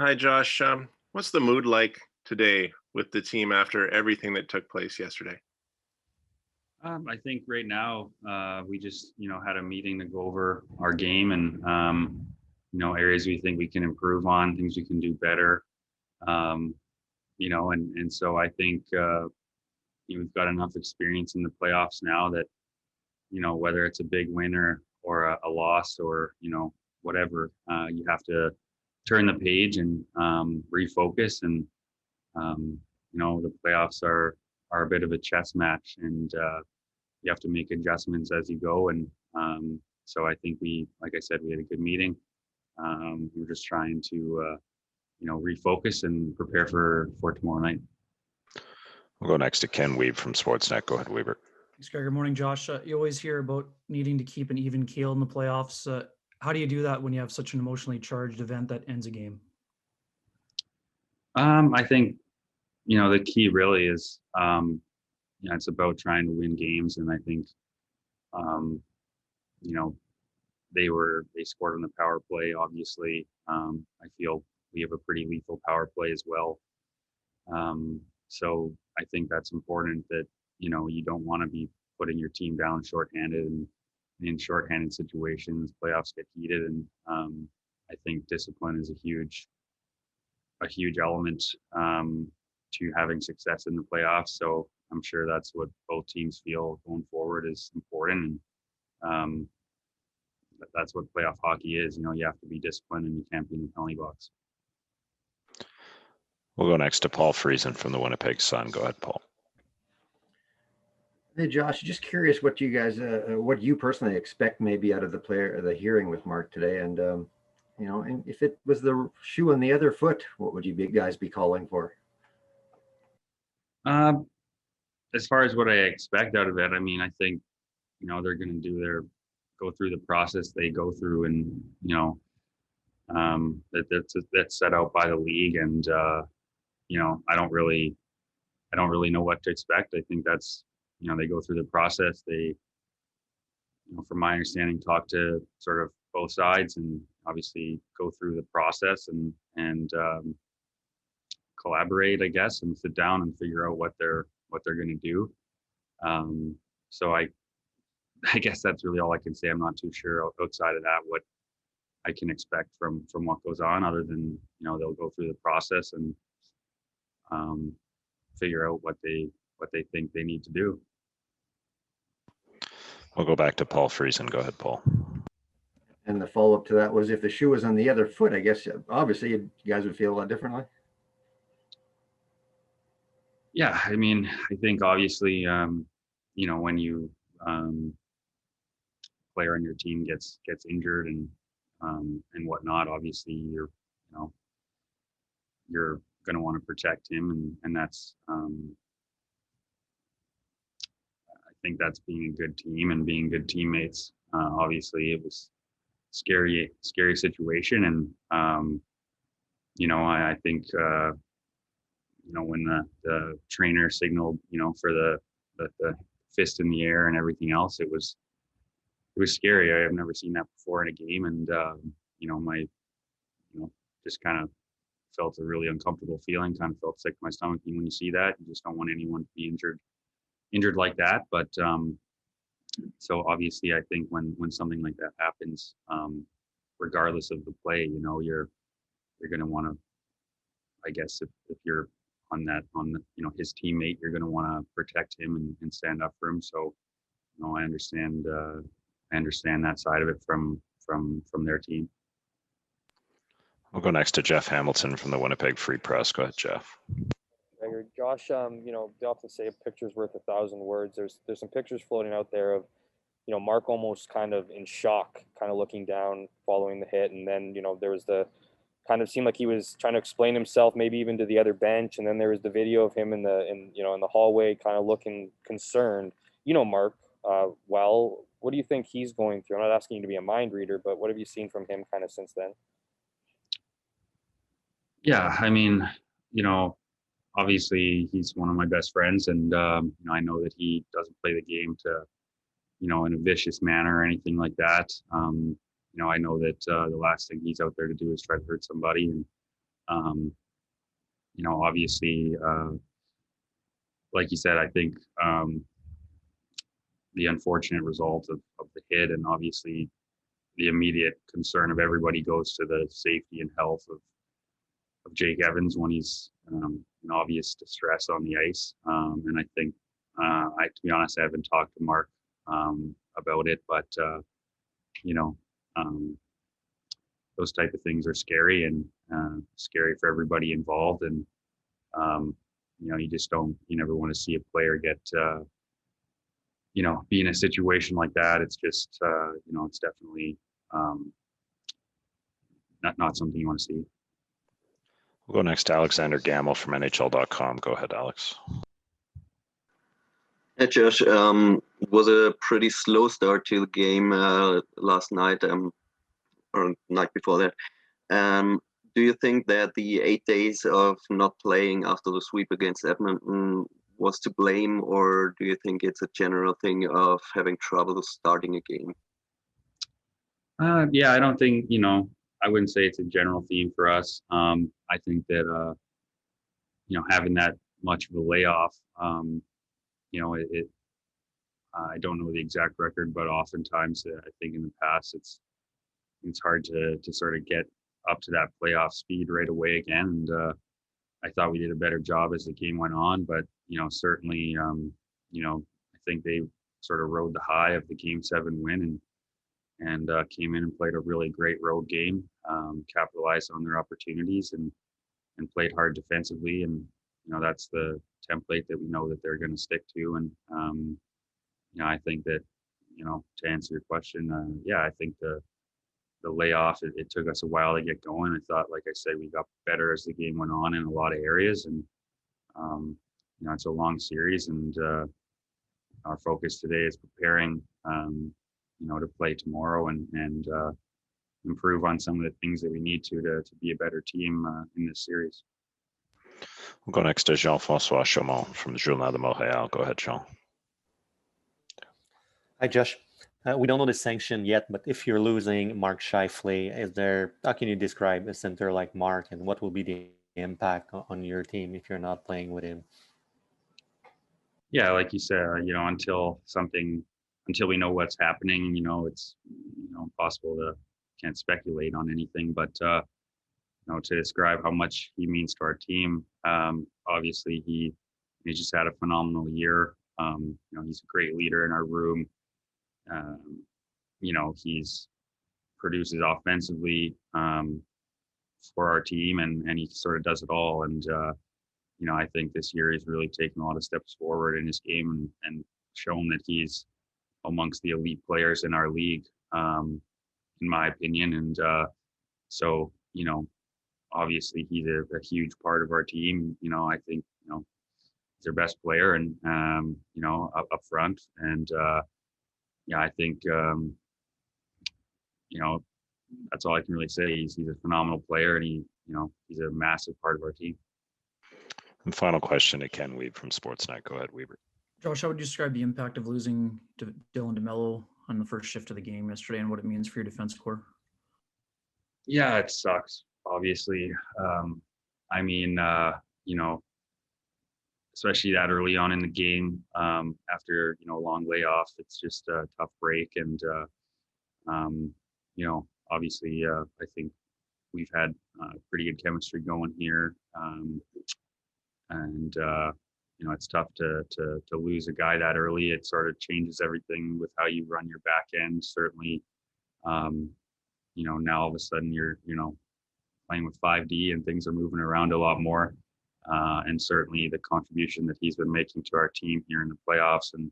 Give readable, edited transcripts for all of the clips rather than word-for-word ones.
Hi, Josh. What's the mood like today with the team after everything that took place yesterday? I think right now we just had a meeting to go over our game and areas we think we can improve on, things we can do better. Um, and so I think we've got enough experience in the playoffs now that whether it's a big win or a loss or whatever, you have to turn the page and refocus. And the playoffs are a bit of a chess match, and you have to make adjustments as you go. And so I think like I said, we had a good meeting. We're just trying to, refocus and prepare for tomorrow night. We'll go next to Ken Weeb from Sportsnet. Go ahead, Weber. Thanks, Greg. Good morning, Josh. You always hear about needing to keep an even keel in the playoffs. How do you do that when you have such an emotionally charged event that ends a game? I think, the key really is, it's about trying to win games. And I think, you know, they scored on the power play. Obviously, I feel we have a pretty lethal power play as well. So I think that's important that, you don't want to be putting your team down shorthanded, and in shorthanded situations, playoffs get heated. And I think discipline is a huge element to having success in the playoffs. So I'm sure that's what both teams feel going forward is important. And that's what playoff hockey is. You have to be disciplined and you can't be in the penalty box. We'll go next to Paul Friesen from the Winnipeg Sun. Go ahead, Paul. Hey, Josh, just curious what you guys, what you personally expect maybe out of the hearing with Mark today. And, and if it was the shoe on the other foot, what would you guys be calling for? As far as what I expect out of it, I mean, I think, they're going to go through the process they go through, and, that's set out by the league. And, I don't really know what to expect. I think that's, they go through the process. They, from my understanding, talk to sort of both sides and obviously go through the process and collaborate, I guess, and sit down and figure out what they're going to do. So I guess that's really all I can say. I'm not too sure outside of that what I can expect from what goes on, other than they'll go through the process and figure out what they think they need to do. We'll go back to Paul Friesen. Go ahead, Paul. And the follow-up to that was, if the shoe was on the other foot, I guess obviously you guys would feel a lot differently. Yeah, I mean, I think obviously, when you player on your team gets injured and whatnot, obviously you're going to want to protect him, and that's I think that's being a good team and being good teammates. Obviously, it was scary situation, and I think when the trainer signaled for the fist in the air and everything else, it was scary. I have never seen that before in a game, and just kind of felt a really uncomfortable feeling, kind of felt sick to my stomach. And when you see that, you just don't want anyone to be injured like that. But so obviously I think when something like that happens, regardless of the play, you're going to want to, I guess, if you're on his teammate, you're going to want to protect him and stand up for him. So I understand that side of it from their team. We'll go next to Jeff Hamilton from the Winnipeg Free Press. Go ahead, Jeff. Josh, they often say a picture's worth 1,000 words. There's some pictures floating out there of, Mark almost kind of in shock, kind of looking down following the hit. And then, there was the kind of seemed like he was trying to explain himself, maybe even to the other bench. And then there was the video of him in the hallway, kind of looking concerned. Mark, well, what do you think he's going through? I'm not asking you to be a mind reader, but what have you seen from him kind of since then? Yeah, I mean, obviously he's one of my best friends, and I know that he doesn't play the game to, in a vicious manner or anything like that. I know that the last thing he's out there to do is try to hurt somebody, and Obviously, like you said, I think the unfortunate result of the hit, and obviously the immediate concern of everybody goes to the safety and health of Jake Evans when he's in obvious distress on the ice. And I think, to be honest, I haven't talked to Mark about it, but those type of things are scary and scary for everybody involved. And you never want to see a player get be in a situation like that. It's just it's definitely not something you want to see. We'll go next to Alexander Gamble from NHL.com. Go ahead, Alex. Hey, Josh. Was a pretty slow start to the game last night, or night before that. Do you think that the 8 days of not playing after the sweep against Edmonton was to blame, or do you think it's a general thing of having trouble starting a game? Yeah, I don't think, I wouldn't say it's a general theme for us. I think that, having that much of a layoff, I don't know the exact record, but oftentimes I think in the past it's hard to sort of get up to that playoff speed right away again. And I thought we did a better job as the game went on, but certainly, I think they sort of rode the high of the Game 7 win and came in and played a really great road game, capitalized on their opportunities and played hard defensively. And that's the template that we know that they're going to stick to. And I think that to answer your question, I think the layoff, it took us a while to get going. I thought, like I said, we got better as the game went on in a lot of areas, and it's a long series, and our focus today is preparing to play tomorrow and improve on some of the things that we need to be a better team in this series. We'll go next to Jean-François Chaumont from the Journal de Montréal. Go ahead, Jean. Hi, Josh. We don't know the sanction yet, but if you're losing Mark Scheifele, how can you describe a center like Mark, and what will be the impact on your team if you're not playing with him? Yeah, like you said, until we know what's happening, it's impossible can't speculate on anything. But to describe how much he means to our team, obviously he just had a phenomenal year. He's a great leader in our room. He's produces offensively for our team, and he sort of does it all. And I think this year he's really taken a lot of steps forward in his game and shown that he's amongst the elite players in our league, in my opinion. And so obviously he's a huge part of our team. I think he's our best player, and up front. And I think that's all I can really say. He's a phenomenal player, and he's a massive part of our team. And final question to Ken Weeb from Sportsnet. Go ahead, Weber. Josh, how would you describe the impact of losing Dylan DeMello on the first shift of the game yesterday, and what it means for your defense core? Yeah, it sucks, obviously. Especially that early on in the game, after a long layoff, it's just a tough break. And obviously, I think we've had pretty good chemistry going here, and it's tough to lose a guy that early. It sort of changes everything with how you run your back end. Certainly, now all of a sudden you're playing with 5D and things are moving around a lot more. And certainly the contribution that he's been making to our team here in the playoffs, and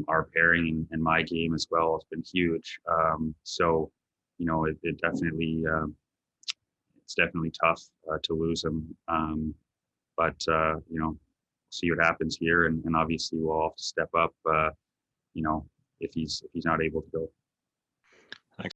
our pairing and my game as well has been huge. So it definitely it's definitely tough to lose him. But see what happens here, and obviously we'll have to step up. If he's not able to go. Thanks.